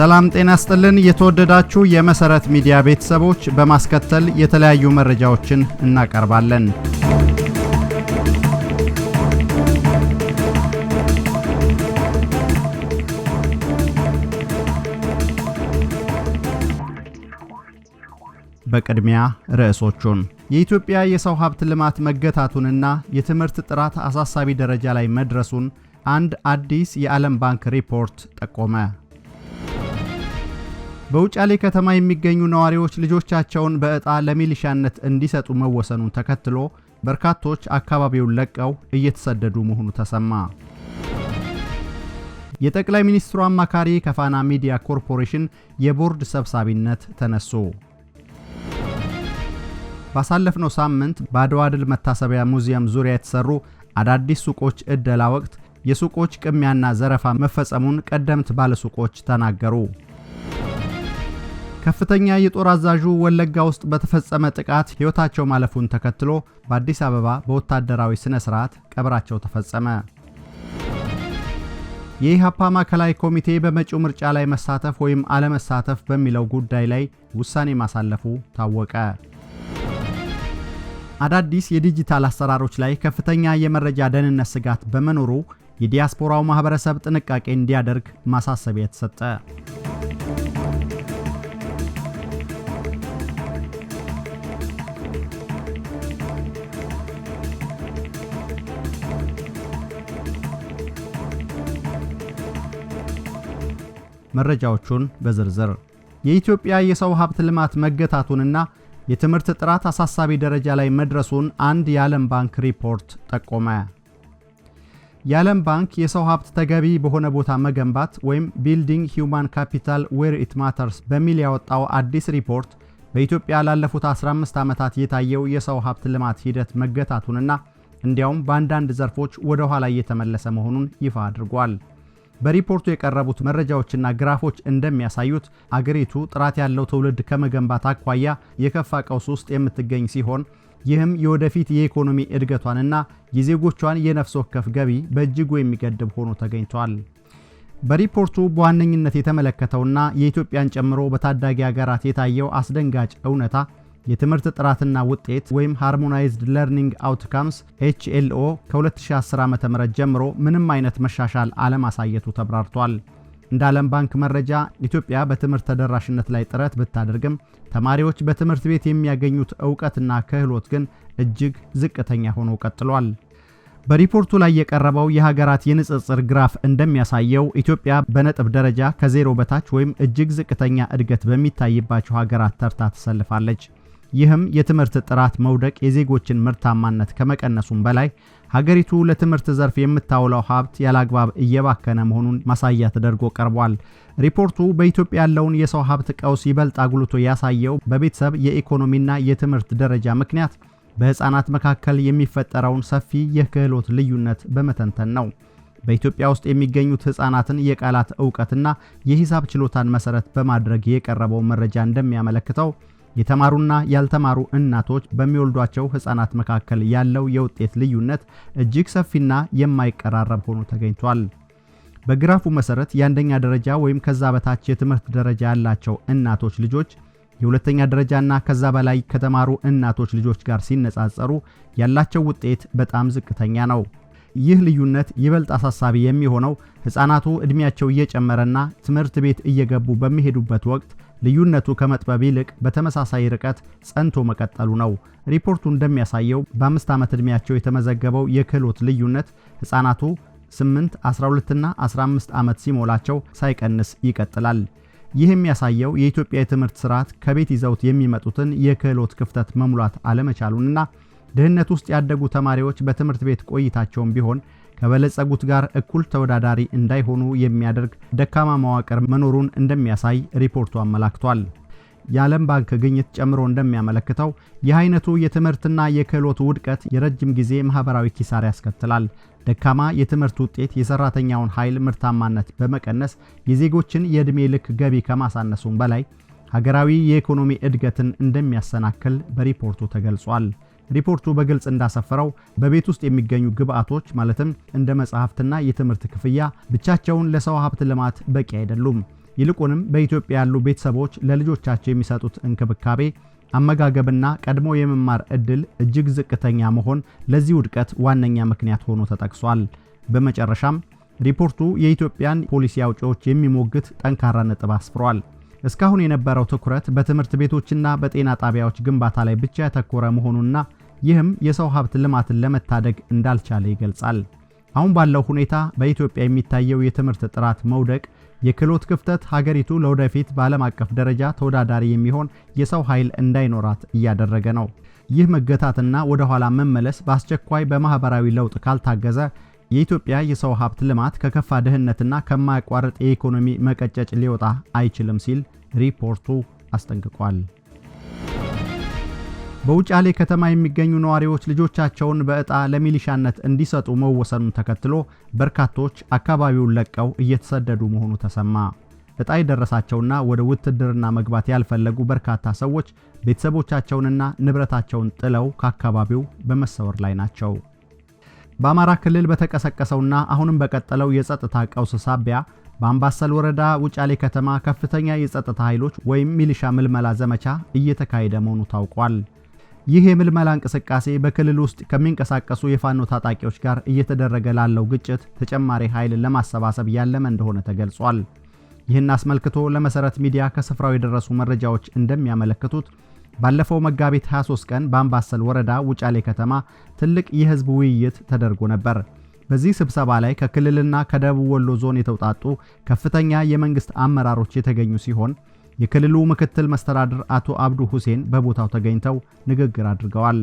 ሰላም ጤና ይስጥልን የተወደዳችሁ የመሰረት ሚዲያ ቤተሰቦች በማስከተል የተለያዩ መረጃዎችን እናቀርባለን። በቅድሚያ ርዕሶቹን የኢትዮጵያ የሰው ሀብት ልማት መገታቱንና የትምህርት ጥራት አሳሳቢ ደረጃ ላይ መድረሱን አንድ አዲስ የዓለም ባንክ ሪፖርት ጠቆመ። በውጫሌ ከተማ የሚገኙ ነዋሪዎች ልጆቻቸውን በዕጣ ለሚሊሻነት እንዲሰጡ መወሰኑን ተከትሎ በርካቶች አካባቢውን ለቀው እየተሰደዱ መሆኑ ተሰማ። የጠቅላይ ሚኒስትሩ አማካሪ ከፋና ሚዲያ ኮርፖሬሽን የቦርድ ሰብሳቢነት ተነሱ። ባሳለፍነው ሳምንት በአድዋ ድል መታሰቢያ ሙዚየም ዙሪያ የተሰሩ አዳዲስ ሱቆች ዕደላ ወቅት የሱቆች ቅሚያና ዘረፋ መፈጸሙን ቀደምት ባለሱቆች ተናገሩ። ከፍተኛ የጦር አዛዡ ወለጋ ውስጥ በተፈጸመ ጥቃት ሕይወታቸው ማለፉን ተከትሎ በአዲስ አበባ በወታደራዊ ስነ ስርዓት ቀብራቸው ተፈጸመ። የኢሃፓ ማዕከላዊ ኮሚቴ በመጪው ምርጫ ላይ መሳተፍ ወይም አለመሳተፍ በሚለው ጉዳይ ላይ ውሳኔ ማሳለፉ ታወቀ። አዳዲስ የዲጂታል አሰራሮች ላይ ከፍተኛ የመረጃ ደህንነት ስጋት በመኖሩ የዲያስፖራው ማህበረሰብ ጥንቃቄ እንዲያደርግ ማሳሰቢያ ተሰጠ። መረጃዎቹን በዝርዝር የኢትዮጵያ የሰው ሀብት ልማት መገታቱንና የትምህርት ጥራት አሳሳቢ ደረጃ ላይ መድረሱን አንድ የዓለም ባንክ ሪፖርት ጠቆመ። የዓለም ባንክ የሰው ሀብት ተገቢ በሆነ ቦታ መገንባት ወይም ቢልዲንግ ሂውማን ካፒታል ዌር ኢት ማተርስ በሚል ያወጣው አዲስ ሪፖርት በኢትዮጵያ ላለፉት 15 ዓመታት የታየው የሰው ሀብት ልማት ሂደት መገታቱንና እንዲያውም በአንዳንድ ዘርፎች ወደ ኋላ እየተመለሰ መሆኑን ይፋ አድርጓል። በሪፖርቱ የቀረቡት መረጃዎችና ግራፎች እንደሚያሳዩት አገሪቱ ጥራት ያለው ትውልድ ከመገንባት አኳያ የከፋ ቀውስ ውስጥ የምትገኝ ሲሆን ይህም የወደፊት የኢኮኖሚ እድገቷንና የዜጎቿን የነፍስ ወከፍ ገቢ በእጅጉ የሚገድብ ሆኖ ተገኝቷል። በሪፖርቱ በዋነኝነት የተመለከተውና የኢትዮጵያን ጨምሮ በታዳጊ ሀገራት የታየው አስደንጋጭ እውነታ የትምህርት ጥራትና ውጤት ወይም ሃርሞናይዝድ ለርኒንግ አውትካምስ HLO ከ2010 ዓ.ም ጀምሮ ምንም አይነት መሻሻል አለማሳየቱ ተብራርቷል። እንደ ዓለም ባንክ መረጃ ኢትዮጵያ በትምህርት ተደራሽነት ላይ ጥረት ብታደርግም ተማሪዎች በትምህርት ቤት የሚያገኙት ዕውቀትና ክህሎት ግን እጅግ ዝቅተኛ ሆኖ ቀጥሏል። በሪፖርቱ ላይ የቀረበው የሀገራት የንጽጽር ግራፍ እንደሚያሳየው ኢትዮጵያ በነጥብ ደረጃ ከዜሮ በታች ወይም እጅግ ዝቅተኛ እድገት በሚታይባቸው ሀገራት ተርታ ተሰልፋለች። ይህም የትምህርት ጥራት መውደቅ የዜጎችን ምርታማነት ከመቀነሱም በላይ ሀገሪቱ ለትምህርት ዘርፍ የምታውለው ሀብት ያላግባብ እየባከነ መሆኑን ማሳያ ተደርጎ ቀርቧል። ሪፖርቱ በኢትዮጵያ ያለውን የሰው ሀብት ቀውስ ይበልጥ አጉልቶ ያሳየው በቤተሰብ የኢኮኖሚና የትምህርት ደረጃ ምክንያት በህፃናት መካከል የሚፈጠረውን ሰፊ የክህሎት ልዩነት በመተንተን ነው። በኢትዮጵያ ውስጥ የሚገኙት ህፃናትን የቃላት ዕውቀትና የሂሳብ ችሎታን መሰረት በማድረግ የቀረበው መረጃ እንደሚያመለክተው የተማሩና ያልተማሩ እናቶች በሚወልዷቸው ህፃናት መካከል ያለው የውጤት ልዩነት እጅግ ሰፊና የማይቀራረብ ሆኖ ተገኝቷል። በግራፉ መሰረት የአንደኛ ደረጃ ወይም ከዛ በታች የትምህርት ደረጃ ያላቸው እናቶች ልጆች የሁለተኛ ደረጃና ከዛ በላይ ከተማሩ እናቶች ልጆች ጋር ሲነጻጸሩ ያላቸው ውጤት በጣም ዝቅተኛ ነው። ይህ ልዩነት ይበልጥ አሳሳቢ የሚሆነው ህፃናቱ እድሜያቸው እየጨመረና ትምህርት ቤት እየገቡ በሚሄዱበት ወቅት ልዩነቱ ከመጥበብ ይልቅ በተመሳሳይ ርቀት ጸንቶ መቀጠሉ ነው። ሪፖርቱ እንደሚያሳየው በ5 ዓመት እድሜያቸው የተመዘገበው የክህሎት ልዩነት ህፃናቱ 8፣ 12 እና 15 ዓመት ሲሞላቸው ሳይቀንስ ይቀጥላል። ይህ የሚያሳየው የኢትዮጵያ የትምህርት ስርዓት ከቤት ይዘውት የሚመጡትን የክህሎት ክፍተት መሙላት አለመቻሉንና ድህነት ውስጥ ያደጉ ተማሪዎች በትምህርት ቤት ቆይታቸውም ቢሆን ከበለጸጉት ጋር እኩል ተወዳዳሪ እንዳይሆኑ የሚያደርግ ደካማ መዋቅር መኖሩን እንደሚያሳይ ሪፖርቱ አመላክቷል። የዓለም ባንክ ግኝት ጨምሮ እንደሚያመለክተው ይህ አይነቱ የትምህርትና የክህሎት ውድቀት የረጅም ጊዜ ማህበራዊ ኪሳራ ያስከትላል። ደካማ የትምህርት ውጤት የሰራተኛውን ኃይል ምርታማነት በመቀነስ የዜጎችን የዕድሜ ልክ ገቢ ከማሳነሱም በላይ ሀገራዊ የኢኮኖሚ እድገትን እንደሚያሰናክል በሪፖርቱ ተገልጿል። ሪፖርቱ በግልጽ እንዳሰፈረው በቤት ውስጥ የሚገኙ ግብአቶች ማለትም እንደ መጽሐፍትና የትምህርት ክፍያ ብቻቸውን ለሰው ሀብት ልማት በቂ አይደሉም። ይልቁንም በኢትዮጵያ ያሉ ቤተሰቦች ለልጆቻቸው የሚሰጡት እንክብካቤ፣ አመጋገብና ቀድሞ የመማር ዕድል እጅግ ዝቅተኛ መሆን ለዚህ ውድቀት ዋነኛ ምክንያት ሆኖ ተጠቅሷል። በመጨረሻም ሪፖርቱ የኢትዮጵያን ፖሊሲ አውጪዎች የሚሞግት ጠንካራ ነጥብ አስፍሯል። እስካሁን የነበረው ትኩረት በትምህርት ቤቶችና በጤና ጣቢያዎች ግንባታ ላይ ብቻ ያተኮረ መሆኑንና ይህም የሰው ሀብት ልማትን ለመታደግ እንዳልቻለ ይገልጻል። አሁን ባለው ሁኔታ በኢትዮጵያ የሚታየው የትምህርት ጥራት መውደቅ፣ የክህሎት ክፍተት ሀገሪቱ ለወደፊት በዓለም አቀፍ ደረጃ ተወዳዳሪ የሚሆን የሰው ኃይል እንዳይኖራት እያደረገ ነው። ይህ መገታትና ወደ ኋላ መመለስ በአስቸኳይ በማህበራዊ ለውጥ ካልታገዘ የኢትዮጵያ የሰው ሀብት ልማት ከከፋ ድህነትና ከማያቋርጥ የኢኮኖሚ መቀጨጭ ሊወጣ አይችልም ሲል ሪፖርቱ አስጠንቅቋል። በውጫሌ ከተማ የሚገኙ ነዋሪዎች ልጆቻቸውን በዕጣ ለሚሊሻነት እንዲሰጡ መወሰኑን ተከትሎ በርካቶች አካባቢውን ለቀው እየተሰደዱ መሆኑ ተሰማ። ዕጣ የደረሳቸውና ወደ ውትድርና መግባት ያልፈለጉ በርካታ ሰዎች ቤተሰቦቻቸውንና ንብረታቸውን ጥለው ከአካባቢው በመሰወር ላይ ናቸው። በአማራ ክልል በተቀሰቀሰውና አሁንም በቀጠለው የጸጥታ ቀውስ ሳቢያ በአምባሰል ወረዳ ውጫሌ ከተማ ከፍተኛ የጸጥታ ኃይሎች ወይም ሚሊሻ ምልመላ ዘመቻ እየተካሄደ መሆኑ ታውቋል። ይህ የምልመላ እንቅስቃሴ በክልል ውስጥ ከሚንቀሳቀሱ የፋኖ ታጣቂዎች ጋር እየተደረገ ላለው ግጭት ተጨማሪ ኃይል ለማሰባሰብ ያለመ እንደሆነ ተገልጿል። ይህን አስመልክቶ ለመሰረት ሚዲያ ከስፍራው የደረሱ መረጃዎች እንደሚያመለክቱት ባለፈው መጋቢት 23 ቀን በአምባሰል ወረዳ ውጫሌ ከተማ ትልቅ የህዝብ ውይይት ተደርጎ ነበር። በዚህ ስብሰባ ላይ ከክልልና ከደቡብ ወሎ ዞን የተውጣጡ ከፍተኛ የመንግስት አመራሮች የተገኙ ሲሆን የክልሉ ምክትል መስተዳድር አቶ አብዱ ሁሴን በቦታው ተገኝተው ንግግር አድርገዋል።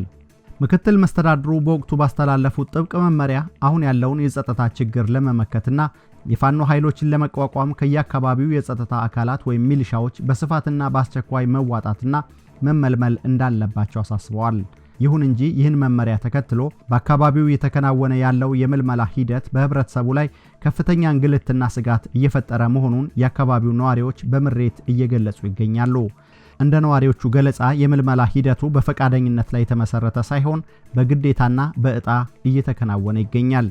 ምክትል መስተዳድሩ በወቅቱ ባስተላለፉት ጥብቅ መመሪያ አሁን ያለውን የጸጥታ ችግር ለመመከትና የፋኖ ኃይሎችን ለመቋቋም ከየአካባቢው የጸጥታ አካላት ወይም ሚሊሻዎች በስፋትና በአስቸኳይ መዋጣትና መመልመል እንዳለባቸው አሳስበዋል። ይሁን እንጂ ይህን መመሪያ ተከትሎ በአካባቢው የተከናወነ ያለው የምልመላ ሂደት በህብረተሰቡ ላይ ከፍተኛ እንግልትና ስጋት እየፈጠረ መሆኑን የአካባቢው ነዋሪዎች በምሬት እየገለጹ ይገኛሉ። እንደ ነዋሪዎቹ ገለጻ የምልመላ ሂደቱ በፈቃደኝነት ላይ የተመሰረተ ሳይሆን በግዴታና በዕጣ እየተከናወነ ይገኛል።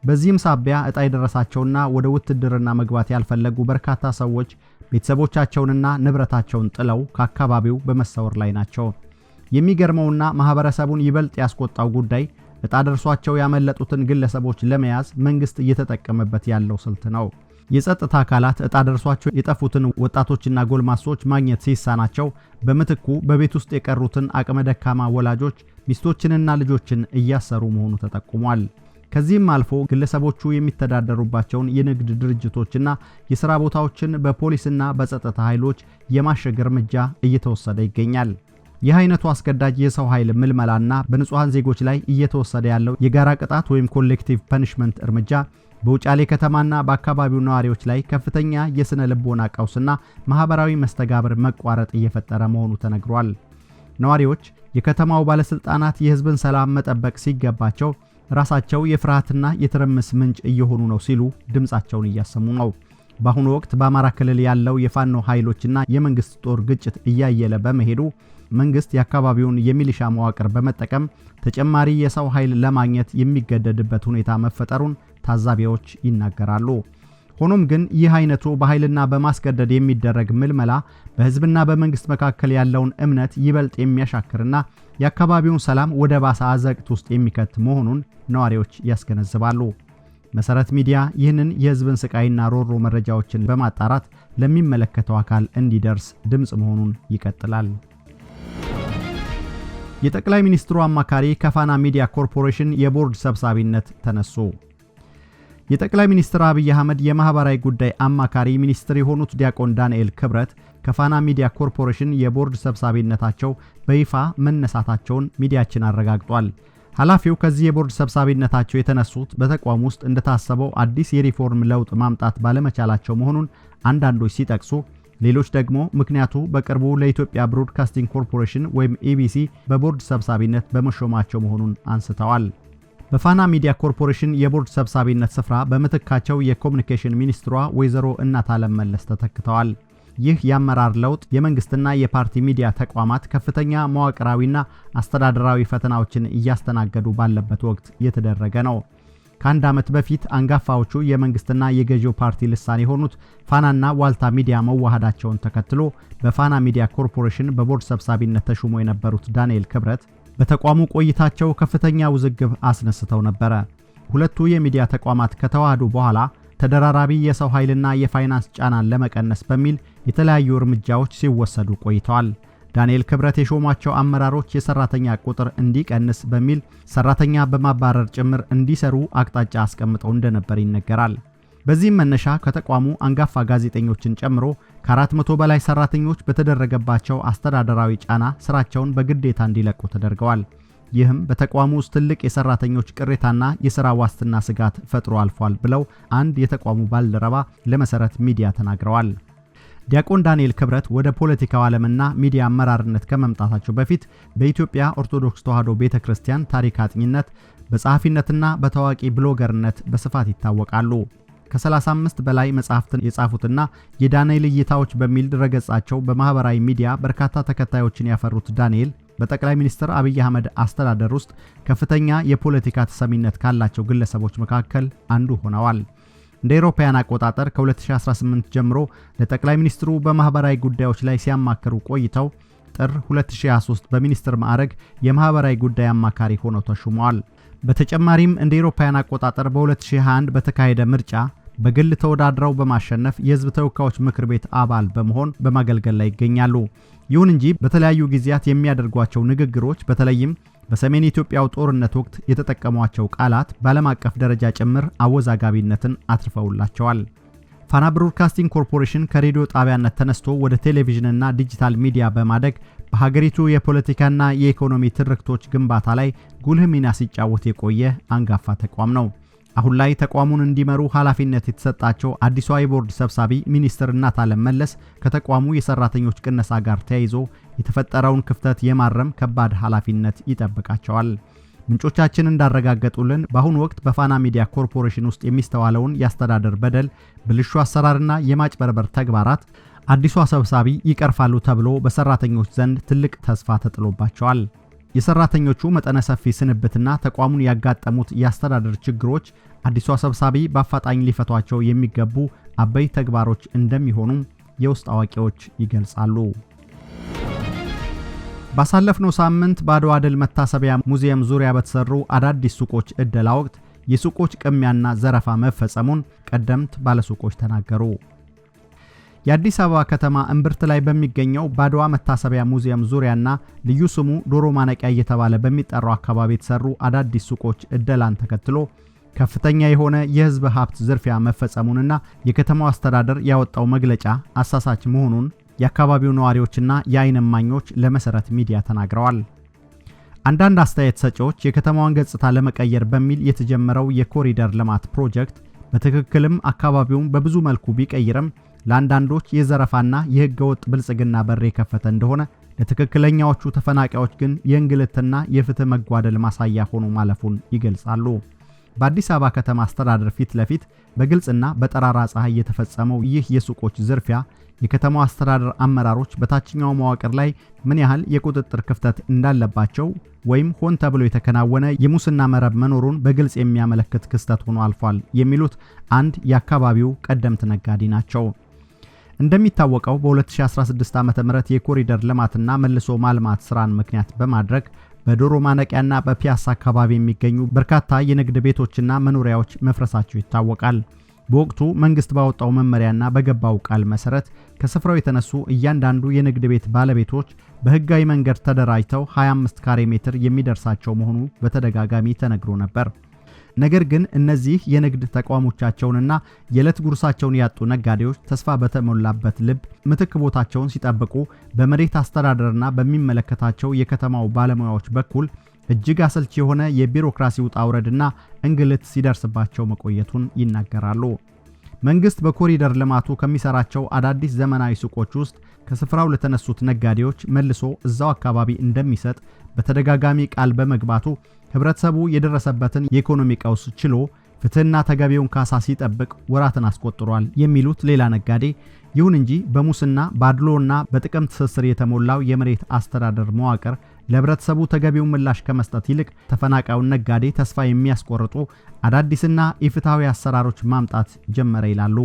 በዚህም ሳቢያ ዕጣ የደረሳቸውና ወደ ውትድርና መግባት ያልፈለጉ በርካታ ሰዎች ቤተሰቦቻቸውንና ንብረታቸውን ጥለው ከአካባቢው በመሰወር ላይ ናቸው። የሚገርመውና ማህበረሰቡን ይበልጥ ያስቆጣው ጉዳይ ዕጣ ደርሷቸው ያመለጡትን ግለሰቦች ለመያዝ መንግስት እየተጠቀመበት ያለው ስልት ነው። የጸጥታ አካላት ዕጣ ደርሷቸው የጠፉትን ወጣቶችና ጎልማሶች ማግኘት ሲሳናቸው በምትኩ በቤት ውስጥ የቀሩትን አቅመ ደካማ ወላጆች ሚስቶችንና ልጆችን እያሰሩ መሆኑ ተጠቁሟል። ከዚህም አልፎ ግለሰቦቹ የሚተዳደሩባቸውን የንግድ ድርጅቶችና የሥራ ቦታዎችን በፖሊስና በጸጥታ ኃይሎች የማሸግ እርምጃ እየተወሰደ ይገኛል። ይህ አይነቱ አስገዳጅ የሰው ኃይል ምልመላና በንጹሃን ዜጎች ላይ እየተወሰደ ያለው የጋራ ቅጣት ወይም ኮሌክቲቭ ፐኒሽመንት እርምጃ በውጫሌ ከተማና በአካባቢው ነዋሪዎች ላይ ከፍተኛ የስነ ልቦና ቀውስና ማህበራዊ መስተጋብር መቋረጥ እየፈጠረ መሆኑ ተነግሯል። ነዋሪዎች የከተማው ባለስልጣናት የህዝብን ሰላም መጠበቅ ሲገባቸው ራሳቸው የፍርሃትና የትርምስ ምንጭ እየሆኑ ነው ሲሉ ድምጻቸውን እያሰሙ ነው። በአሁኑ ወቅት በአማራ ክልል ያለው የፋኖ ኃይሎችና የመንግስት ጦር ግጭት እያየለ በመሄዱ መንግስት የአካባቢውን የሚሊሻ መዋቅር በመጠቀም ተጨማሪ የሰው ኃይል ለማግኘት የሚገደድበት ሁኔታ መፈጠሩን ታዛቢዎች ይናገራሉ። ሆኖም ግን ይህ አይነቱ በኃይልና በማስገደድ የሚደረግ ምልመላ በህዝብና በመንግስት መካከል ያለውን እምነት ይበልጥ የሚያሻክርና የአካባቢውን ሰላም ወደ ባሰ አዘቅት ውስጥ የሚከት መሆኑን ነዋሪዎች ያስገነዝባሉ። መሰረት ሚዲያ ይህንን የህዝብን ስቃይና ሮሮ መረጃዎችን በማጣራት ለሚመለከተው አካል እንዲደርስ ድምጽ መሆኑን ይቀጥላል። የጠቅላይ ሚኒስትሩ አማካሪ ከፋና ሚዲያ ኮርፖሬሽን የቦርድ ሰብሳቢነት ተነሱ። የጠቅላይ ሚኒስትር አብይ አህመድ የማህበራዊ ጉዳይ አማካሪ ሚኒስትር የሆኑት ዲያቆን ዳንኤል ክብረት ከፋና ሚዲያ ኮርፖሬሽን የቦርድ ሰብሳቢነታቸው በይፋ መነሳታቸውን ሚዲያችን አረጋግጧል። ኃላፊው ከዚህ የቦርድ ሰብሳቢነታቸው የተነሱት በተቋም ውስጥ እንደታሰበው አዲስ የሪፎርም ለውጥ ማምጣት ባለመቻላቸው መሆኑን አንዳንዶች ሲጠቅሱ፣ ሌሎች ደግሞ ምክንያቱ በቅርቡ ለኢትዮጵያ ብሮድካስቲንግ ኮርፖሬሽን ወይም ኢቢሲ በቦርድ ሰብሳቢነት በመሾማቸው መሆኑን አንስተዋል። በፋና ሚዲያ ኮርፖሬሽን የቦርድ ሰብሳቢነት ስፍራ በመተካቸው የኮሙኒኬሽን ሚኒስትሯ ወይዘሮ እናታለም መለስ ተተክተዋል። ይህ የአመራር ለውጥ የመንግስትና የፓርቲ ሚዲያ ተቋማት ከፍተኛ መዋቅራዊና አስተዳደራዊ ፈተናዎችን እያስተናገዱ ባለበት ወቅት የተደረገ ነው። ከአንድ ዓመት በፊት አንጋፋዎቹ የመንግስትና የገዢው ፓርቲ ልሳን የሆኑት ፋናና ዋልታ ሚዲያ መዋሃዳቸውን ተከትሎ በፋና ሚዲያ ኮርፖሬሽን በቦርድ ሰብሳቢነት ተሹሞ የነበሩት ዳንኤል ክብረት በተቋሙ ቆይታቸው ከፍተኛ ውዝግብ አስነስተው ነበር። ሁለቱ የሚዲያ ተቋማት ከተዋሃዱ በኋላ ተደራራቢ የሰው ኃይልና የፋይናንስ ጫናን ለመቀነስ በሚል የተለያዩ እርምጃዎች ሲወሰዱ ቆይተዋል። ዳንኤል ክብረት የሾሟቸው አመራሮች የሰራተኛ ቁጥር እንዲቀንስ በሚል ሰራተኛ በማባረር ጭምር እንዲሰሩ አቅጣጫ አስቀምጠው እንደነበር ይነገራል። በዚህም መነሻ ከተቋሙ አንጋፋ ጋዜጠኞችን ጨምሮ ከ400 በላይ ሰራተኞች በተደረገባቸው አስተዳደራዊ ጫና ስራቸውን በግዴታ እንዲለቁ ተደርገዋል። ይህም በተቋሙ ውስጥ ትልቅ የሰራተኞች ቅሬታና የሥራ ዋስትና ስጋት ፈጥሮ አልፏል ብለው አንድ የተቋሙ ባልደረባ ለመሰረት ሚዲያ ተናግረዋል። ዲያቆን ዳንኤል ክብረት ወደ ፖለቲካው ዓለምና ሚዲያ አመራርነት ከመምጣታቸው በፊት በኢትዮጵያ ኦርቶዶክስ ተዋሕዶ ቤተክርስቲያን ታሪክ አጥኚነት፣ በጸሐፊነትና በታዋቂ ብሎገርነት በስፋት ይታወቃሉ። ከ35 በላይ መጻሕፍትን የጻፉትና የዳንኤል እይታዎች በሚል ድረገጻቸው በማህበራዊ ሚዲያ በርካታ ተከታዮችን ያፈሩት ዳንኤል በጠቅላይ ሚኒስትር አብይ አህመድ አስተዳደር ውስጥ ከፍተኛ የፖለቲካ ተሰሚነት ካላቸው ግለሰቦች መካከል አንዱ ሆነዋል። እንደ አውሮፓውያን አቆጣጠር ከ2018 ጀምሮ ለጠቅላይ ሚኒስትሩ በማህበራዊ ጉዳዮች ላይ ሲያማክሩ ቆይተው ጥር 2023 በሚኒስትር ማዕረግ የማህበራዊ ጉዳይ አማካሪ ሆነው ተሹመዋል። በተጨማሪም እንደ አውሮፓውያን አቆጣጠር በ2021 በተካሄደ ምርጫ በግል ተወዳድረው በማሸነፍ የሕዝብ ተወካዮች ምክር ቤት አባል በመሆን በማገልገል ላይ ይገኛሉ። ይሁን እንጂ በተለያዩ ጊዜያት የሚያደርጓቸው ንግግሮች በተለይም በሰሜን ኢትዮጵያው ጦርነት ወቅት የተጠቀሟቸው ቃላት በዓለም አቀፍ ደረጃ ጭምር አወዛጋቢነትን አትርፈውላቸዋል። ፋና ብሮድካስቲንግ ኮርፖሬሽን ከሬዲዮ ጣቢያነት ተነስቶ ወደ ቴሌቪዥንና ዲጂታል ሚዲያ በማደግ በሀገሪቱ የፖለቲካና የኢኮኖሚ ትርክቶች ግንባታ ላይ ጉልህ ሚና ሲጫወት የቆየ አንጋፋ ተቋም ነው። አሁን ላይ ተቋሙን እንዲመሩ ኃላፊነት የተሰጣቸው አዲሷ የቦርድ ሰብሳቢ ሚኒስትር እናታለም መለስ ከተቋሙ የሰራተኞች ቅነሳ ጋር ተያይዞ የተፈጠረውን ክፍተት የማረም ከባድ ኃላፊነት ይጠብቃቸዋል። ምንጮቻችን እንዳረጋገጡልን በአሁኑ ወቅት በፋና ሚዲያ ኮርፖሬሽን ውስጥ የሚስተዋለውን የአስተዳደር በደል፣ ብልሹ አሰራርና የማጭበርበር ተግባራት አዲሷ ሰብሳቢ ይቀርፋሉ ተብሎ በሰራተኞች ዘንድ ትልቅ ተስፋ ተጥሎባቸዋል። የሰራተኞቹ መጠነ ሰፊ ስንብትና ተቋሙን ያጋጠሙት የአስተዳደር ችግሮች አዲሷ ሰብሳቢ በአፋጣኝ ሊፈቷቸው የሚገቡ አበይ ተግባሮች እንደሚሆኑ የውስጥ አዋቂዎች ይገልጻሉ። ባሳለፍነው ሳምንት በአድዋ ድል መታሰቢያ ሙዚየም ዙሪያ በተሰሩ አዳዲስ ሱቆች ዕደላ ወቅት የሱቆች ቅሚያና ዘረፋ መፈጸሙን ቀደምት ባለሱቆች ተናገሩ። የአዲስ አበባ ከተማ እምብርት ላይ በሚገኘው በአድዋ መታሰቢያ ሙዚየም ዙሪያና ልዩ ስሙ ዶሮ ማነቂያ እየተባለ በሚጠራው አካባቢ የተሰሩ አዳዲስ ሱቆች ዕደላን ተከትሎ ከፍተኛ የሆነ የሕዝብ ሀብት ዝርፊያ መፈጸሙንና የከተማው አስተዳደር ያወጣው መግለጫ አሳሳች መሆኑን የአካባቢው ነዋሪዎችና የዓይን እማኞች ለመሰረት ሚዲያ ተናግረዋል። አንዳንድ አስተያየት ሰጪዎች የከተማዋን ገጽታ ለመቀየር በሚል የተጀመረው የኮሪደር ልማት ፕሮጀክት በትክክልም አካባቢውን በብዙ መልኩ ቢቀይርም ለአንዳንዶች የዘረፋና የሕገወጥ ብልጽግና በር የከፈተ እንደሆነ፣ ለትክክለኛዎቹ ተፈናቃዮች ግን የእንግልትና የፍትህ መጓደል ማሳያ ሆኖ ማለፉን ይገልጻሉ። በአዲስ አበባ ከተማ አስተዳደር ፊት ለፊት በግልጽና በጠራራ ፀሐይ የተፈጸመው ይህ የሱቆች ዝርፊያ የከተማው አስተዳደር አመራሮች በታችኛው መዋቅር ላይ ምን ያህል የቁጥጥር ክፍተት እንዳለባቸው ወይም ሆን ተብሎ የተከናወነ የሙስና መረብ መኖሩን በግልጽ የሚያመለክት ክስተት ሆኖ አልፏል የሚሉት አንድ የአካባቢው ቀደምት ነጋዴ ናቸው። እንደሚታወቀው በ2016 ዓ.ም የኮሪደር ልማትና መልሶ ማልማት ስራን ምክንያት በማድረግ በዶሮ ማነቂያና በፒያሳ አካባቢ የሚገኙ በርካታ የንግድ ቤቶችና መኖሪያዎች መፍረሳቸው ይታወቃል። በወቅቱ መንግስት ባወጣው መመሪያና በገባው ቃል መሰረት ከስፍራው የተነሱ እያንዳንዱ የንግድ ቤት ባለቤቶች በህጋዊ መንገድ ተደራጅተው 25 ካሬ ሜትር የሚደርሳቸው መሆኑ በተደጋጋሚ ተነግሮ ነበር። ነገር ግን እነዚህ የንግድ ተቋሞቻቸውንና የዕለት ጉርሳቸውን ያጡ ነጋዴዎች ተስፋ በተሞላበት ልብ ምትክ ቦታቸውን ሲጠብቁ በመሬት አስተዳደርና በሚመለከታቸው የከተማው ባለሙያዎች በኩል እጅግ አሰልቺ የሆነ የቢሮክራሲ ውጣ ውረድና እንግልት ሲደርስባቸው መቆየቱን ይናገራሉ። መንግስት በኮሪደር ልማቱ ከሚሰራቸው አዳዲስ ዘመናዊ ሱቆች ውስጥ ከስፍራው ለተነሱት ነጋዴዎች መልሶ እዛው አካባቢ እንደሚሰጥ በተደጋጋሚ ቃል በመግባቱ ህብረተሰቡ የደረሰበትን የኢኮኖሚ ቀውስ ችሎ ፍትህና ተገቢውን ካሳ ሲጠብቅ ወራትን አስቆጥሯል የሚሉት ሌላ ነጋዴ፣ ይሁን እንጂ በሙስና ባድሎና በጥቅም ትስስር የተሞላው የመሬት አስተዳደር መዋቅር ለህብረተሰቡ ተገቢውን ምላሽ ከመስጠት ይልቅ ተፈናቃዩን ነጋዴ ተስፋ የሚያስቆርጡ አዳዲስና ኢፍትሃዊ አሰራሮች ማምጣት ጀመረ ይላሉ።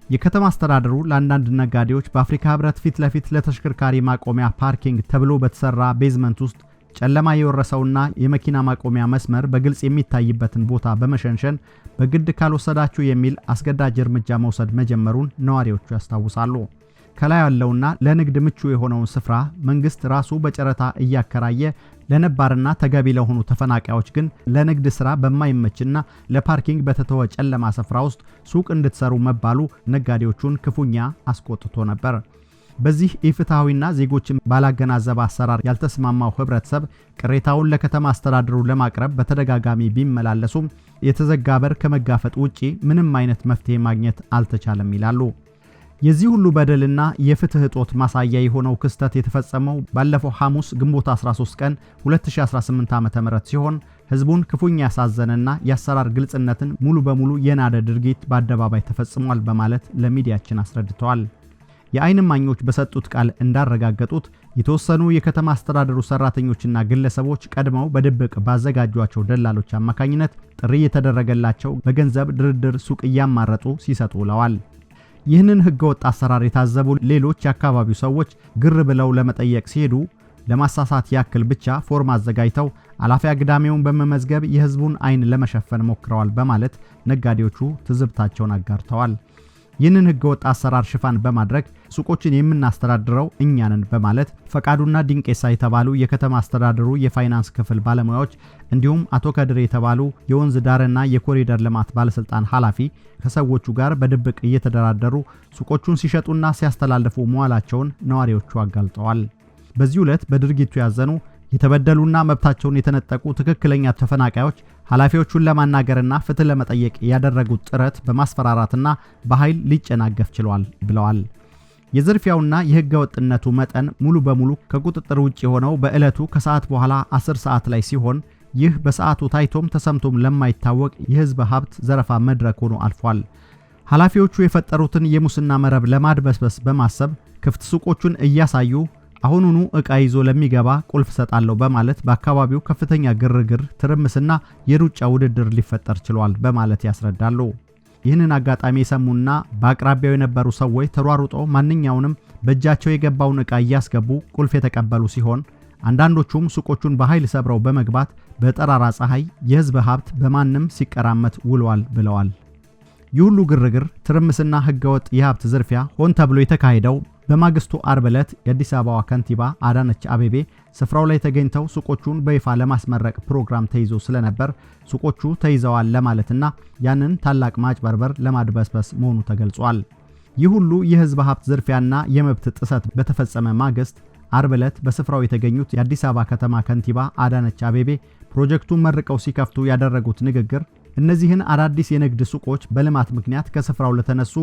የከተማ አስተዳደሩ ለአንዳንድ ነጋዴዎች በአፍሪካ ህብረት ፊት ለፊት ለተሽከርካሪ ማቆሚያ ፓርኪንግ ተብሎ በተሰራ ቤዝመንት ውስጥ ጨለማ የወረሰውና የመኪና ማቆሚያ መስመር በግልጽ የሚታይበትን ቦታ በመሸንሸን በግድ ካልወሰዳችሁ የሚል አስገዳጅ እርምጃ መውሰድ መጀመሩን ነዋሪዎቹ ያስታውሳሉ። ከላይ ያለውና ለንግድ ምቹ የሆነውን ስፍራ መንግስት ራሱ በጨረታ እያከራየ ለነባርና ተገቢ ለሆኑ ተፈናቃዮች ግን ለንግድ ስራ በማይመችና ለፓርኪንግ በተተወ ጨለማ ስፍራ ውስጥ ሱቅ እንድትሰሩ መባሉ ነጋዴዎቹን ክፉኛ አስቆጥቶ ነበር። በዚህ ኢፍትሃዊና ዜጎችን ባላገናዘበ አሰራር ያልተስማማው ህብረተሰብ ቅሬታውን ለከተማ አስተዳደሩ ለማቅረብ በተደጋጋሚ ቢመላለሱም የተዘጋ በር ከመጋፈጥ ውጪ ምንም አይነት መፍትሄ ማግኘት አልተቻለም ይላሉ። የዚህ ሁሉ በደልና የፍትህ እጦት ማሳያ የሆነው ክስተት የተፈጸመው ባለፈው ሐሙስ ግንቦት 13 ቀን 2018 ዓ.ም ሲሆን ህዝቡን ክፉኛ ያሳዘነና የአሰራር ግልጽነትን ሙሉ በሙሉ የናደ ድርጊት በአደባባይ ተፈጽሟል በማለት ለሚዲያችን አስረድተዋል። የዓይን እማኞች በሰጡት ቃል እንዳረጋገጡት የተወሰኑ የከተማ አስተዳደሩ ሰራተኞችና ግለሰቦች ቀድመው በድብቅ ባዘጋጇቸው ደላሎች አማካኝነት ጥሪ የተደረገላቸው በገንዘብ ድርድር ሱቅ እያማረጡ ሲሰጡ ውለዋል። ይህንን ህገወጥ አሰራር የታዘቡ ሌሎች የአካባቢው ሰዎች ግር ብለው ለመጠየቅ ሲሄዱ ለማሳሳት ያክል ብቻ ፎርም አዘጋጅተው አላፊ አግዳሚውን በመመዝገብ የህዝቡን ዓይን ለመሸፈን ሞክረዋል በማለት ነጋዴዎቹ ትዝብታቸውን አጋርተዋል። ይህንን ህገወጥ አሰራር ሽፋን በማድረግ ሱቆችን የምናስተዳድረው እኛ ነን በማለት ፈቃዱና ድንቄሳ የተባሉ የከተማ አስተዳደሩ የፋይናንስ ክፍል ባለሙያዎች እንዲሁም አቶ ከድር የተባሉ የወንዝ ዳርና የኮሪደር ልማት ባለስልጣን ኃላፊ ከሰዎቹ ጋር በድብቅ እየተደራደሩ ሱቆቹን ሲሸጡና ሲያስተላልፉ መዋላቸውን ነዋሪዎቹ አጋልጠዋል። በዚህ ዕለት በድርጊቱ ያዘኑ የተበደሉና መብታቸውን የተነጠቁ ትክክለኛ ተፈናቃዮች ኃላፊዎቹን ለማናገርና ፍትህ ለመጠየቅ ያደረጉት ጥረት በማስፈራራትና በኃይል ሊጨናገፍ ችሏል ብለዋል። የዝርፊያውና የህገወጥነቱ መጠን ሙሉ በሙሉ ከቁጥጥር ውጭ የሆነው በዕለቱ ከሰዓት በኋላ 10 ሰዓት ላይ ሲሆን ይህ በሰዓቱ ታይቶም ተሰምቶም ለማይታወቅ የህዝብ ሀብት ዘረፋ መድረክ ሆኖ አልፏል። ኃላፊዎቹ የፈጠሩትን የሙስና መረብ ለማድበስበስ በማሰብ ክፍት ሱቆቹን እያሳዩ አሁኑኑ ዕቃ ይዞ ለሚገባ ቁልፍ ሰጣለው በማለት በአካባቢው ከፍተኛ ግርግር፣ ትርምስና የሩጫ ውድድር ሊፈጠር ችሏል በማለት ያስረዳሉ። ይህንን አጋጣሚ የሰሙና በአቅራቢያው የነበሩ ሰዎች ተሯሩጠው ማንኛውንም በእጃቸው የገባውን ዕቃ እያስገቡ ቁልፍ የተቀበሉ ሲሆን አንዳንዶቹም ሱቆቹን በኃይል ሰብረው በመግባት በጠራራ ፀሐይ የህዝብ ሀብት በማንም ሲቀራመት ውለዋል ብለዋል። ይህ ሁሉ ግርግር፣ ትርምስና ህገወጥ የሀብት ዝርፊያ ሆን ተብሎ የተካሄደው በማግስቱ አርብ ዕለት የአዲስ አበባ ከንቲባ አዳነች አቤቤ ስፍራው ላይ ተገኝተው ሱቆቹን በይፋ ለማስመረቅ ፕሮግራም ተይዞ ስለነበር ሱቆቹ ተይዘዋል ለማለትና ያንን ታላቅ ማጭበርበር ለማድበስበስ መሆኑ ተገልጿል። ይህ ሁሉ የህዝብ ሀብት ዝርፊያና የመብት ጥሰት በተፈጸመ ማግስት አርብ ዕለት በስፍራው የተገኙት የአዲስ አበባ ከተማ ከንቲባ አዳነች አቤቤ ፕሮጀክቱን መርቀው ሲከፍቱ ያደረጉት ንግግር እነዚህን አዳዲስ የንግድ ሱቆች በልማት ምክንያት ከስፍራው ለተነሱ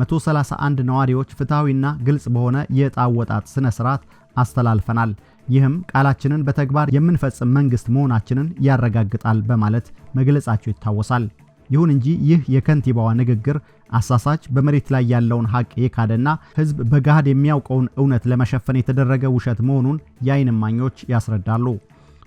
131 ነዋሪዎች ፍትሃዊና ግልጽ በሆነ የዕጣ አወጣጥ ስነ ስርዓት አስተላልፈናል፣ ይህም ቃላችንን በተግባር የምንፈጽም መንግስት መሆናችንን ያረጋግጣል በማለት መግለጻቸው ይታወሳል። ይሁን እንጂ ይህ የከንቲባዋ ንግግር አሳሳች፣ በመሬት ላይ ያለውን ሀቅ የካደና ህዝብ በጋድ የሚያውቀውን እውነት ለመሸፈን የተደረገ ውሸት መሆኑን የዓይን እማኞች ያስረዳሉ።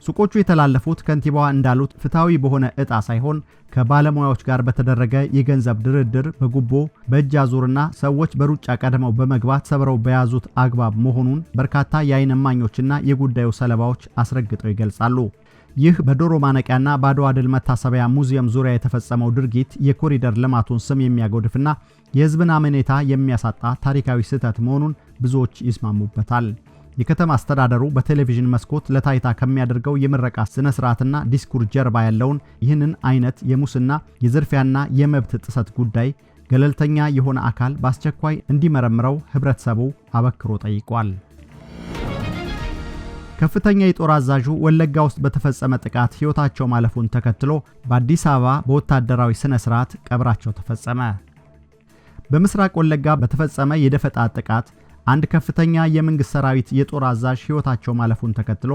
ሱቆቹ የተላለፉት ከንቲባዋ እንዳሉት ፍትሃዊ በሆነ ዕጣ ሳይሆን ከባለሙያዎች ጋር በተደረገ የገንዘብ ድርድር፣ በጉቦ፣ በእጅ አዙርና ሰዎች በሩጫ ቀድመው በመግባት ሰብረው በያዙት አግባብ መሆኑን በርካታ የዓይን እማኞችና የጉዳዩ ሰለባዎች አስረግጠው ይገልጻሉ። ይህ በዶሮ ማነቂያና በአድዋ ድል መታሰቢያ ሙዚየም ዙሪያ የተፈጸመው ድርጊት የኮሪደር ልማቱን ስም የሚያጎድፍና የህዝብን አመኔታ የሚያሳጣ ታሪካዊ ስህተት መሆኑን ብዙዎች ይስማሙበታል። የከተማ አስተዳደሩ በቴሌቪዥን መስኮት ለታይታ ከሚያደርገው የምረቃ ስነ ስርዓትና ዲስኩር ጀርባ ያለውን ይህንን አይነት የሙስና የዝርፊያና የመብት ጥሰት ጉዳይ ገለልተኛ የሆነ አካል በአስቸኳይ እንዲመረምረው ህብረተሰቡ አበክሮ ጠይቋል። ከፍተኛ የጦር አዛዡ ወለጋ ውስጥ በተፈጸመ ጥቃት ህይወታቸው ማለፉን ተከትሎ በአዲስ አበባ በወታደራዊ ስነ ስርዓት ቀብራቸው ተፈጸመ። በምስራቅ ወለጋ በተፈጸመ የደፈጣ ጥቃት አንድ ከፍተኛ የመንግስት ሰራዊት የጦር አዛዥ ህይወታቸው ማለፉን ተከትሎ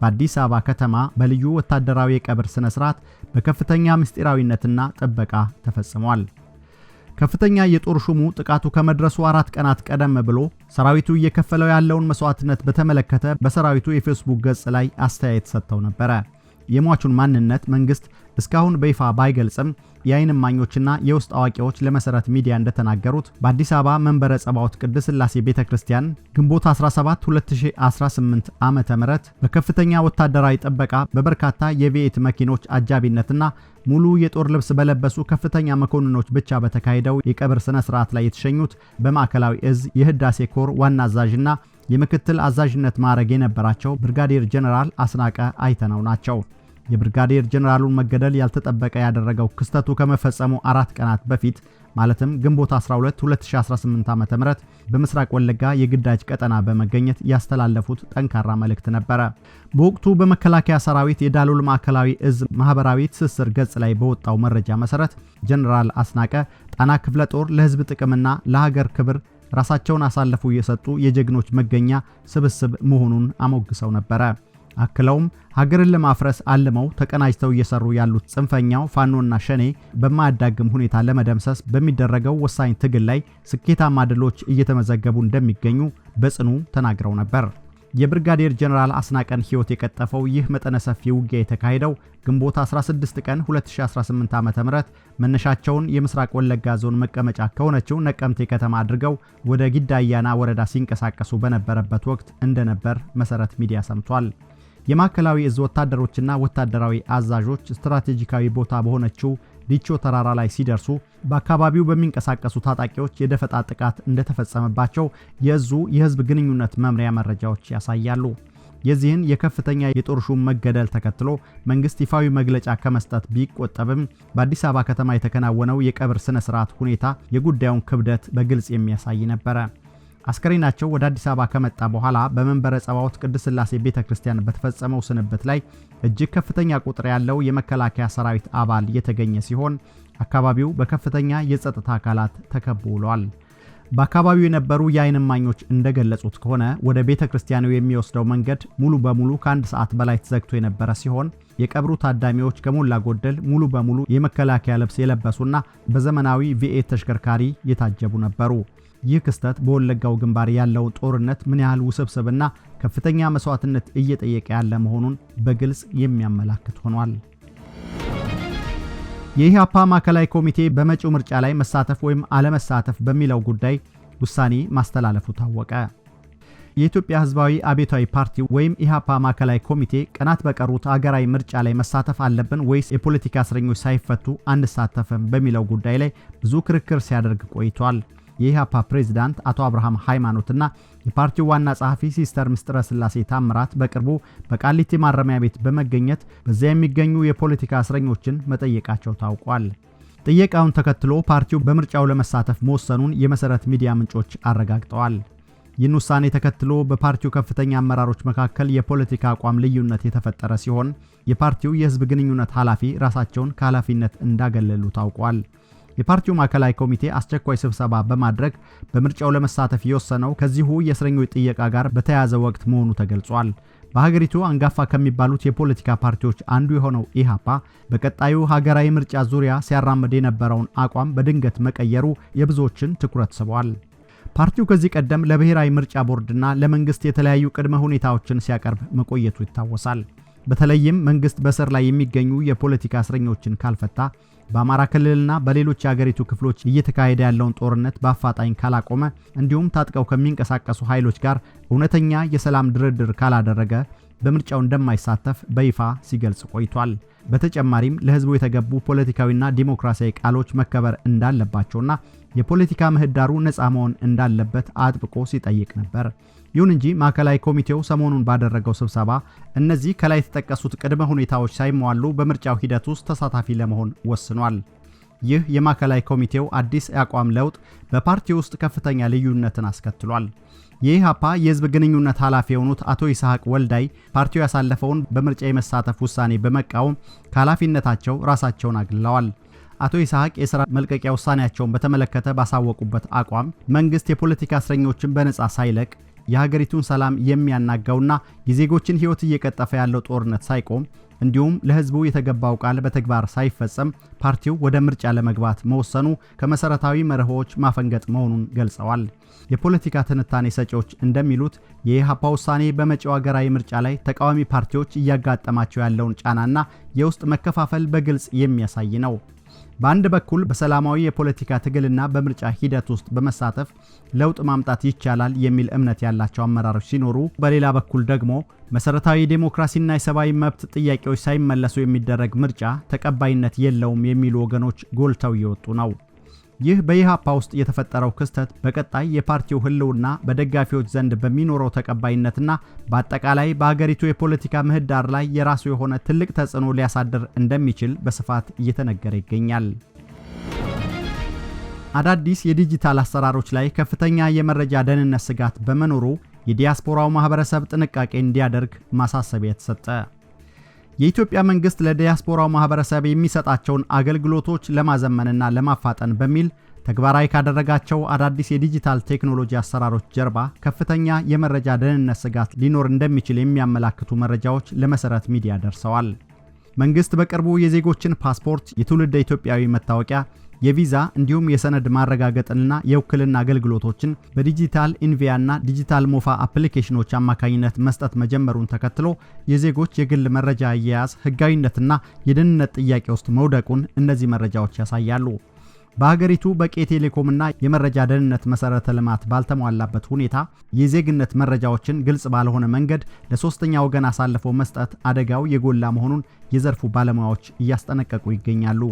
በአዲስ አበባ ከተማ በልዩ ወታደራዊ የቀብር ስነ ስርዓት በከፍተኛ ምስጢራዊነትና ጥበቃ ተፈጽሟል። ከፍተኛ የጦር ሹሙ ጥቃቱ ከመድረሱ 4 ቀናት ቀደም ብሎ ሰራዊቱ እየከፈለው ያለውን መስዋዕትነት በተመለከተ በሰራዊቱ የፌስቡክ ገጽ ላይ አስተያየት ሰጥተው ነበር። የሟቹን ማንነት መንግስት እስካሁን በይፋ ባይገልጽም የዓይን እማኞችና የውስጥ አዋቂዎች ለመሰረት ሚዲያ እንደተናገሩት በአዲስ አበባ መንበረ ጸባዖት ቅድስት ሥላሴ ቤተክርስቲያን ግንቦት 17 2018 ዓመተ ምህረት በከፍተኛ ወታደራዊ ጥበቃ በበርካታ የቪኤት መኪኖች አጃቢነትና ሙሉ የጦር ልብስ በለበሱ ከፍተኛ መኮንኖች ብቻ በተካሄደው የቀብር ስነ ስርዓት ላይ የተሸኙት በማዕከላዊ እዝ የህዳሴ ኮር ዋና አዛዥና የምክትል አዛዥነት ማዕረግ የነበራቸው ብርጋዴር ጀነራል አስናቀ አይተነው ናቸው። የብርጋዴር ጀነራሉን መገደል ያልተጠበቀ ያደረገው ክስተቱ ከመፈጸሙ 4 ቀናት በፊት ማለትም ግንቦት 12 2018 ዓ.ም በምስራቅ ወለጋ የግዳጅ ቀጠና በመገኘት ያስተላለፉት ጠንካራ መልእክት ነበር። በወቅቱ በመከላከያ ሰራዊት የዳሎል ማዕከላዊ እዝ ማህበራዊ ትስስር ገጽ ላይ በወጣው መረጃ መሰረት ጀነራል አስናቀ ጣና ክፍለ ጦር ለህዝብ ጥቅምና ለሀገር ክብር ራሳቸውን አሳልፉ የሰጡ የጀግኖች መገኛ ስብስብ መሆኑን አሞግሰው ነበር። አክለውም ሀገርን ለማፍረስ አልመው ተቀናጅተው እየሰሩ ያሉት ጽንፈኛው ፋኖና ሸኔ በማያዳግም ሁኔታ ለመደምሰስ በሚደረገው ወሳኝ ትግል ላይ ስኬታማ ድሎች እየተመዘገቡ እንደሚገኙ በጽኑ ተናግረው ነበር። የብርጋዴር ጀነራል አስናቀን ህይወት የቀጠፈው ይህ መጠነ ሰፊ ውጊያ የተካሄደው ግንቦት 16 ቀን 2018 ዓ.ም መነሻቸውን የምስራቅ ወለጋ ዞን መቀመጫ ከሆነችው ነቀምቴ ከተማ አድርገው ወደ ጊዳያና ወረዳ ሲንቀሳቀሱ በነበረበት ወቅት እንደነበር መሰረት ሚዲያ ሰምቷል። የማዕከላዊ እዝ ወታደሮችና ወታደራዊ አዛዦች ስትራቴጂካዊ ቦታ በሆነችው ዲቾ ተራራ ላይ ሲደርሱ በአካባቢው በሚንቀሳቀሱ ታጣቂዎች የደፈጣ ጥቃት እንደተፈጸመባቸው የእዙ የህዝብ ግንኙነት መምሪያ መረጃዎች ያሳያሉ። የዚህን የከፍተኛ የጦር ሹም መገደል ተከትሎ መንግስት ይፋዊ መግለጫ ከመስጠት ቢቆጠብም በአዲስ አበባ ከተማ የተከናወነው የቀብር ስነ ስርዓት ሁኔታ የጉዳዩን ክብደት በግልጽ የሚያሳይ ነበር። አስከሬናቸው ወደ አዲስ አበባ ከመጣ በኋላ በመንበረ ጸባዖት ቅድስት ሥላሴ ቤተክርስቲያን በተፈጸመው ስንብት ላይ እጅግ ከፍተኛ ቁጥር ያለው የመከላከያ ሰራዊት አባል የተገኘ ሲሆን አካባቢው በከፍተኛ የጸጥታ አካላት ተከቦ ውሏል። በአካባቢው የነበሩ የዓይን እማኞች እንደገለጹት ከሆነ ወደ ቤተክርስቲያኑ የሚወስደው መንገድ ሙሉ በሙሉ ከ1 ሰዓት በላይ ተዘግቶ የነበረ ሲሆን የቀብሩ ታዳሚዎች ከሞላ ጎደል ሙሉ በሙሉ የመከላከያ ልብስ የለበሱና በዘመናዊ ቪኤት ተሽከርካሪ የታጀቡ ነበሩ። ይህ ክስተት በወለጋው ግንባር ያለው ጦርነት ምን ያህል ውስብስብና ከፍተኛ መስዋዕትነት እየጠየቀ ያለ መሆኑን በግልጽ የሚያመላክት ሆኗል። የኢህአፓ ማዕከላዊ ኮሚቴ በመጪው ምርጫ ላይ መሳተፍ ወይም አለመሳተፍ በሚለው ጉዳይ ውሳኔ ማስተላለፉ ታወቀ። የኢትዮጵያ ሕዝባዊ አብዮታዊ ፓርቲ ወይም ኢህአፓ ማዕከላዊ ኮሚቴ ቀናት በቀሩት አገራዊ ምርጫ ላይ መሳተፍ አለብን ወይስ የፖለቲካ እስረኞች ሳይፈቱ አንሳተፍም በሚለው ጉዳይ ላይ ብዙ ክርክር ሲያደርግ ቆይቷል። የኢህአፓ ፕሬዝዳንት አቶ አብርሃም ሃይማኖትና የፓርቲው ዋና ጸሐፊ ሲስተር ምስጥረ ስላሴ ታምራት በቅርቡ በቃሊቲ ማረሚያ ቤት በመገኘት በዚያ የሚገኙ የፖለቲካ እስረኞችን መጠየቃቸው ታውቋል። ጥየቃውን ተከትሎ ፓርቲው በምርጫው ለመሳተፍ መወሰኑን የመሰረት ሚዲያ ምንጮች አረጋግጠዋል። ይህን ውሳኔ ተከትሎ በፓርቲው ከፍተኛ አመራሮች መካከል የፖለቲካ አቋም ልዩነት የተፈጠረ ሲሆን የፓርቲው የህዝብ ግንኙነት ኃላፊ ራሳቸውን ከኃላፊነት እንዳገለሉ ታውቋል። የፓርቲው ማዕከላዊ ኮሚቴ አስቸኳይ ስብሰባ በማድረግ በምርጫው ለመሳተፍ የወሰነው ከዚሁ የእስረኞች ጥየቃ ጋር በተያያዘ ወቅት መሆኑ ተገልጿል። በሀገሪቱ አንጋፋ ከሚባሉት የፖለቲካ ፓርቲዎች አንዱ የሆነው ኢህአፓ በቀጣዩ ሀገራዊ ምርጫ ዙሪያ ሲያራምድ የነበረውን አቋም በድንገት መቀየሩ የብዙዎችን ትኩረት ስቧል። ፓርቲው ከዚህ ቀደም ለብሔራዊ ምርጫ ቦርድና ለመንግስት የተለያዩ ቅድመ ሁኔታዎችን ሲያቀርብ መቆየቱ ይታወሳል። በተለይም መንግስት በስር ላይ የሚገኙ የፖለቲካ እስረኞችን ካልፈታ በአማራ ክልልና በሌሎች የሀገሪቱ ክፍሎች እየተካሄደ ያለውን ጦርነት በአፋጣኝ ካላቆመ እንዲሁም ታጥቀው ከሚንቀሳቀሱ ኃይሎች ጋር እውነተኛ የሰላም ድርድር ካላደረገ በምርጫው እንደማይሳተፍ በይፋ ሲገልጽ ቆይቷል። በተጨማሪም ለህዝቡ የተገቡ ፖለቲካዊና ዲሞክራሲያዊ ቃሎች መከበር እንዳለባቸውና የፖለቲካ ምህዳሩ ነፃ መሆን እንዳለበት አጥብቆ ሲጠይቅ ነበር። ይሁን እንጂ ማዕከላዊ ኮሚቴው ሰሞኑን ባደረገው ስብሰባ እነዚህ ከላይ የተጠቀሱት ቅድመ ሁኔታዎች ሳይሟሉ በምርጫው ሂደት ውስጥ ተሳታፊ ለመሆን ወስኗል። ይህ የማዕከላዊ ኮሚቴው አዲስ የአቋም ለውጥ በፓርቲው ውስጥ ከፍተኛ ልዩነትን አስከትሏል። የኢህአፓ የህዝብ ግንኙነት ኃላፊ የሆኑት አቶ ይስሐቅ ወልዳይ ፓርቲው ያሳለፈውን በምርጫ የመሳተፍ ውሳኔ በመቃወም ከኃላፊነታቸው ራሳቸውን አግልለዋል። አቶ ይስሐቅ የሥራ መልቀቂያ ውሳኔያቸውን በተመለከተ ባሳወቁበት አቋም መንግስት የፖለቲካ እስረኞችን በነጻ ሳይለቅ የሀገሪቱን ሰላም የሚያናጋውና የዜጎችን ሕይወት እየቀጠፈ ያለው ጦርነት ሳይቆም እንዲሁም ለህዝቡ የተገባው ቃል በተግባር ሳይፈጸም ፓርቲው ወደ ምርጫ ለመግባት መወሰኑ ከመሰረታዊ መርሆች ማፈንገጥ መሆኑን ገልጸዋል። የፖለቲካ ትንታኔ ሰጪዎች እንደሚሉት የኢህአፓ ውሳኔ በመጪው ሀገራዊ ምርጫ ላይ ተቃዋሚ ፓርቲዎች እያጋጠማቸው ያለውን ጫናና የውስጥ መከፋፈል በግልጽ የሚያሳይ ነው። በአንድ በኩል በሰላማዊ የፖለቲካ ትግልና በምርጫ ሂደት ውስጥ በመሳተፍ ለውጥ ማምጣት ይቻላል የሚል እምነት ያላቸው አመራሮች ሲኖሩ፣ በሌላ በኩል ደግሞ መሰረታዊ ዴሞክራሲና የሰብአዊ መብት ጥያቄዎች ሳይመለሱ የሚደረግ ምርጫ ተቀባይነት የለውም የሚሉ ወገኖች ጎልተው እየወጡ ነው። ይህ በኢህአፓ ውስጥ የተፈጠረው ክስተት በቀጣይ የፓርቲው ህልውና በደጋፊዎች ዘንድ በሚኖረው ተቀባይነትና በአጠቃላይ በአገሪቱ የፖለቲካ ምህዳር ላይ የራሱ የሆነ ትልቅ ተጽዕኖ ሊያሳድር እንደሚችል በስፋት እየተነገረ ይገኛል። አዳዲስ የዲጂታል አሰራሮች ላይ ከፍተኛ የመረጃ ደህንነት ስጋት በመኖሩ የዲያስፖራው ማህበረሰብ ጥንቃቄ እንዲያደርግ ማሳሰቢያ ተሰጠ። የኢትዮጵያ መንግስት ለዲያስፖራው ማህበረሰብ የሚሰጣቸውን አገልግሎቶች ለማዘመንና ለማፋጠን በሚል ተግባራዊ ካደረጋቸው አዳዲስ የዲጂታል ቴክኖሎጂ አሰራሮች ጀርባ ከፍተኛ የመረጃ ደህንነት ስጋት ሊኖር እንደሚችል የሚያመላክቱ መረጃዎች ለመሰረት ሚዲያ ደርሰዋል። መንግስት በቅርቡ የዜጎችን ፓስፖርት፣ የትውልደ ኢትዮጵያዊ መታወቂያ፣ የቪዛ እንዲሁም የሰነድ ማረጋገጥና የውክልና አገልግሎቶችን በዲጂታል ኢንቪያና ዲጂታል ሞፋ አፕሊኬሽኖች አማካኝነት መስጠት መጀመሩን ተከትሎ የዜጎች የግል መረጃ አያያዝ ህጋዊነትና የደህንነት ጥያቄ ውስጥ መውደቁን እነዚህ መረጃዎች ያሳያሉ። በሀገሪቱ በቂ ቴሌኮምና የመረጃ ደህንነት መሰረተ ልማት ባልተሟላበት ሁኔታ የዜግነት መረጃዎችን ግልጽ ባልሆነ መንገድ ለሶስተኛ ወገን አሳልፎ መስጠት አደጋው የጎላ መሆኑን የዘርፉ ባለሙያዎች እያስጠነቀቁ ይገኛሉ።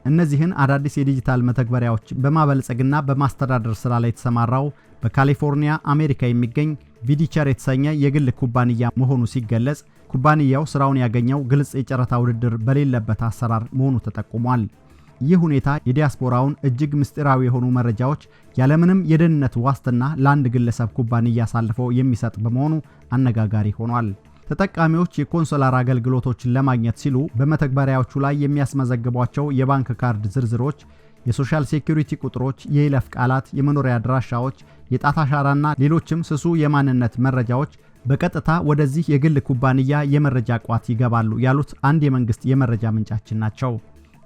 እነዚህን አዳዲስ የዲጂታል መተግበሪያዎች በማበልጸግና በማስተዳደር ስራ ላይ የተሰማራው በካሊፎርኒያ አሜሪካ የሚገኝ ቪዲቸር የተሰኘ የግል ኩባንያ መሆኑ ሲገለጽ፣ ኩባንያው ስራውን ያገኘው ግልጽ የጨረታ ውድድር በሌለበት አሰራር መሆኑ ተጠቁሟል። ይህ ሁኔታ የዲያስፖራውን እጅግ ምስጢራዊ የሆኑ መረጃዎች ያለምንም የደህንነት ዋስትና ለአንድ ግለሰብ ኩባንያ አሳልፈው የሚሰጥ በመሆኑ አነጋጋሪ ሆኗል። ተጠቃሚዎች የኮንሱላር አገልግሎቶችን ለማግኘት ሲሉ በመተግበሪያዎቹ ላይ የሚያስመዘግቧቸው የባንክ ካርድ ዝርዝሮች፣ የሶሻል ሴኩሪቲ ቁጥሮች፣ የይለፍ ቃላት፣ የመኖሪያ አድራሻዎች፣ የጣት አሻራና ሌሎችም ስሱ የማንነት መረጃዎች በቀጥታ ወደዚህ የግል ኩባንያ የመረጃ ቋት ይገባሉ ያሉት አንድ የመንግስት የመረጃ ምንጫችን ናቸው።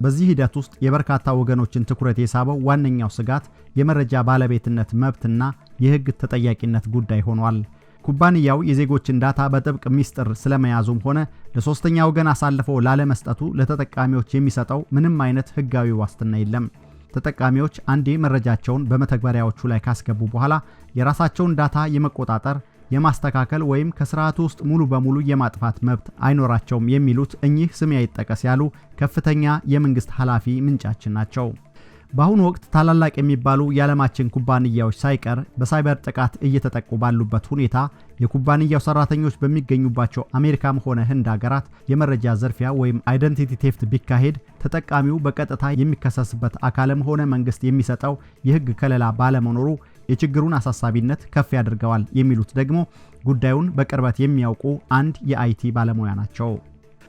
በዚህ ሂደት ውስጥ የበርካታ ወገኖችን ትኩረት የሳበው ዋነኛው ስጋት የመረጃ ባለቤትነት መብትና የህግ ተጠያቂነት ጉዳይ ሆኗል። ኩባንያው የዜጎችን ዳታ በጥብቅ ሚስጥር ስለመያዙም ሆነ ለሶስተኛ ወገን አሳልፎ ላለመስጠቱ ለተጠቃሚዎች የሚሰጠው ምንም አይነት ህጋዊ ዋስትና የለም። ተጠቃሚዎች አንዴ መረጃቸውን በመተግበሪያዎቹ ላይ ካስገቡ በኋላ የራሳቸውን ዳታ የመቆጣጠር፣ የማስተካከል ወይም ከስርዓቱ ውስጥ ሙሉ በሙሉ የማጥፋት መብት አይኖራቸውም የሚሉት እኚህ ስም አይጠቀስ ያሉ ከፍተኛ የመንግስት ኃላፊ ምንጫችን ናቸው። በአሁኑ ወቅት ታላላቅ የሚባሉ የዓለማችን ኩባንያዎች ሳይቀር በሳይበር ጥቃት እየተጠቁ ባሉበት ሁኔታ የኩባንያው ሰራተኞች በሚገኙባቸው አሜሪካም ሆነ ህንድ ሀገራት የመረጃ ዘርፊያ ወይም አይደንቲቲ ቴፍት ቢካሄድ ተጠቃሚው በቀጥታ የሚከሰስበት አካልም ሆነ መንግስት የሚሰጠው የህግ ከለላ ባለመኖሩ የችግሩን አሳሳቢነት ከፍ ያደርገዋል የሚሉት ደግሞ ጉዳዩን በቅርበት የሚያውቁ አንድ የአይቲ ባለሙያ ናቸው።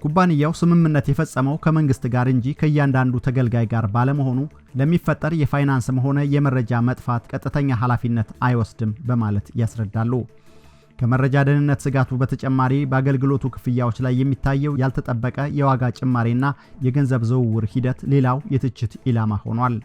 ኩባንያው ስምምነት የፈጸመው ከመንግስት ጋር እንጂ ከእያንዳንዱ ተገልጋይ ጋር ባለመሆኑ ለሚፈጠር የፋይናንስም ሆነ የመረጃ መጥፋት ቀጥተኛ ኃላፊነት አይወስድም በማለት ያስረዳሉ። ከመረጃ ደህንነት ስጋቱ በተጨማሪ በአገልግሎቱ ክፍያዎች ላይ የሚታየው ያልተጠበቀ የዋጋ ጭማሪና የገንዘብ ዝውውር ሂደት ሌላው የትችት ኢላማ ሆኗል።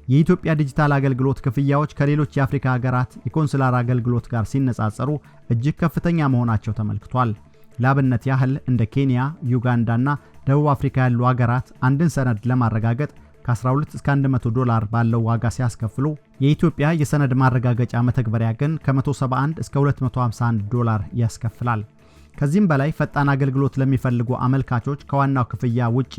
የኢትዮጵያ ዲጂታል አገልግሎት ክፍያዎች ከሌሎች የአፍሪካ ሀገራት የኮንሱላር አገልግሎት ጋር ሲነጻጸሩ እጅግ ከፍተኛ መሆናቸው ተመልክቷል። ላብነት ያህል እንደ ኬንያ፣ ዩጋንዳና ደቡብ አፍሪካ ያሉ ሀገራት አንድን ሰነድ ለማረጋገጥ ከ12 እስከ $100 ባለው ዋጋ ሲያስከፍሉ የኢትዮጵያ የሰነድ ማረጋገጫ መተግበሪያ ግን ከ171 እስከ $251 ያስከፍላል። ከዚህም በላይ ፈጣን አገልግሎት ለሚፈልጉ አመልካቾች ከዋናው ክፍያ ውጪ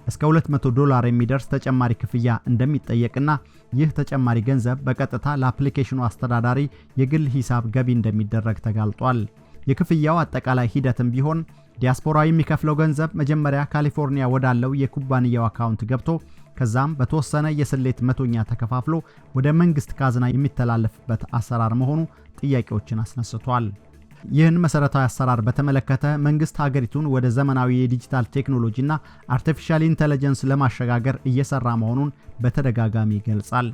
እስከ $200 የሚደርስ ተጨማሪ ክፍያ እንደሚጠየቅና ይህ ተጨማሪ ገንዘብ በቀጥታ ለአፕሊኬሽኑ አስተዳዳሪ የግል ሂሳብ ገቢ እንደሚደረግ ተጋልጧል። የክፍያው አጠቃላይ ሂደትም ቢሆን ዲያስፖራ የሚከፍለው ገንዘብ መጀመሪያ ካሊፎርኒያ ወዳለው የኩባንያው አካውንት ገብቶ ከዛም በተወሰነ የስሌት መቶኛ ተከፋፍሎ ወደ መንግስት ካዝና የሚተላለፍበት አሰራር መሆኑ ጥያቄዎችን አስነስቷል። ይህን መሰረታዊ አሰራር በተመለከተ መንግስት ሀገሪቱን ወደ ዘመናዊ የዲጂታል ቴክኖሎጂና አርቲፊሻል ኢንተለጀንስ ለማሸጋገር እየሰራ መሆኑን በተደጋጋሚ ይገልጻል።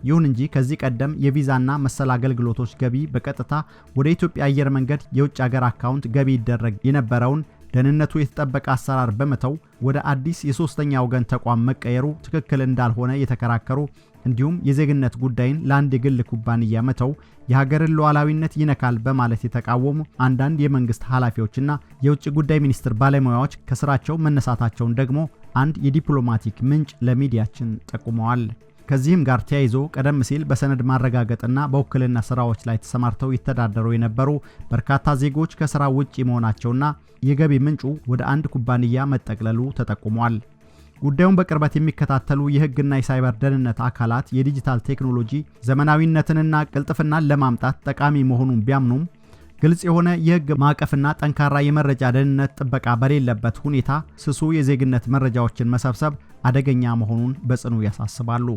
ይሁን እንጂ ከዚህ ቀደም የቪዛና መሰል አገልግሎቶች ገቢ በቀጥታ ወደ ኢትዮጵያ አየር መንገድ የውጭ ሀገር አካውንት ገቢ ይደረግ የነበረውን ደህንነቱ የተጠበቀ አሰራር በመተው ወደ አዲስ የሶስተኛ ወገን ተቋም መቀየሩ ትክክል እንዳልሆነ የተከራከሩ እንዲሁም የዜግነት ጉዳይን ለአንድ የግል ኩባንያ መተው የሀገርን ሉዓላዊነት ይነካል በማለት የተቃወሙ አንዳንድ የመንግስት ኃላፊዎችና የውጭ ጉዳይ ሚኒስቴር ባለሙያዎች ከስራቸው መነሳታቸውን ደግሞ አንድ የዲፕሎማቲክ ምንጭ ለሚዲያችን ጠቁመዋል። ከዚህም ጋር ተያይዞ ቀደም ሲል በሰነድ ማረጋገጥና በውክልና ስራዎች ላይ ተሰማርተው ይተዳደሩ የነበሩ በርካታ ዜጎች ከስራ ውጪ መሆናቸውና የገቢ ምንጩ ወደ አንድ ኩባንያ መጠቅለሉ ተጠቁሟል። ጉዳዩን በቅርበት የሚከታተሉ የህግና የሳይበር ደህንነት አካላት የዲጂታል ቴክኖሎጂ ዘመናዊነትንና ቅልጥፍናን ለማምጣት ጠቃሚ መሆኑን ቢያምኑም ግልጽ የሆነ የህግ ማዕቀፍና ጠንካራ የመረጃ ደህንነት ጥበቃ በሌለበት ሁኔታ ስሱ የዜግነት መረጃዎችን መሰብሰብ አደገኛ መሆኑን በጽኑ ያሳስባሉ።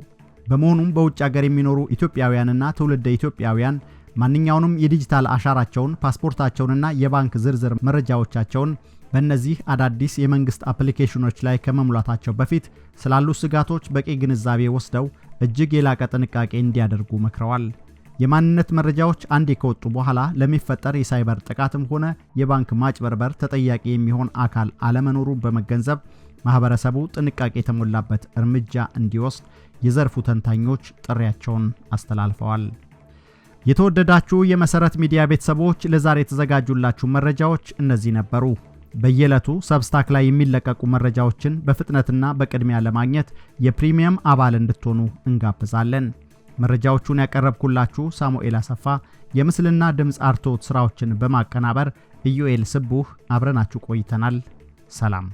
በመሆኑም በውጭ ሀገር የሚኖሩ ኢትዮጵያውያንና ትውልደ ኢትዮጵያውያን ማንኛውንም የዲጂታል አሻራቸውን፣ ፓስፖርታቸውንና የባንክ ዝርዝር መረጃዎቻቸውን በእነዚህ አዳዲስ የመንግስት አፕሊኬሽኖች ላይ ከመሙላታቸው በፊት ስላሉ ስጋቶች በቂ ግንዛቤ ወስደው እጅግ የላቀ ጥንቃቄ እንዲያደርጉ መክረዋል። የማንነት መረጃዎች አንዴ ከወጡ በኋላ ለሚፈጠር የሳይበር ጥቃትም ሆነ የባንክ ማጭበርበር ተጠያቂ የሚሆን አካል አለመኖሩ በመገንዘብ ማህበረሰቡ ጥንቃቄ የተሞላበት እርምጃ እንዲወስድ የዘርፉ ተንታኞች ጥሪያቸውን አስተላልፈዋል። የተወደዳችሁ የመሰረት ሚዲያ ቤተሰቦች ለዛሬ የተዘጋጁላችሁ መረጃዎች እነዚህ ነበሩ። በየዕለቱ ሰብስታክ ላይ የሚለቀቁ መረጃዎችን በፍጥነትና በቅድሚያ ለማግኘት የፕሪሚየም አባል እንድትሆኑ እንጋብዛለን። መረጃዎቹን ያቀረብኩላችሁ ሳሙኤል አሰፋ፣ የምስልና ድምጽ አርቶት ስራዎችን በማቀናበር ኢዩኤል ስቡህ አብረናችሁ ቆይተናል። ሰላም።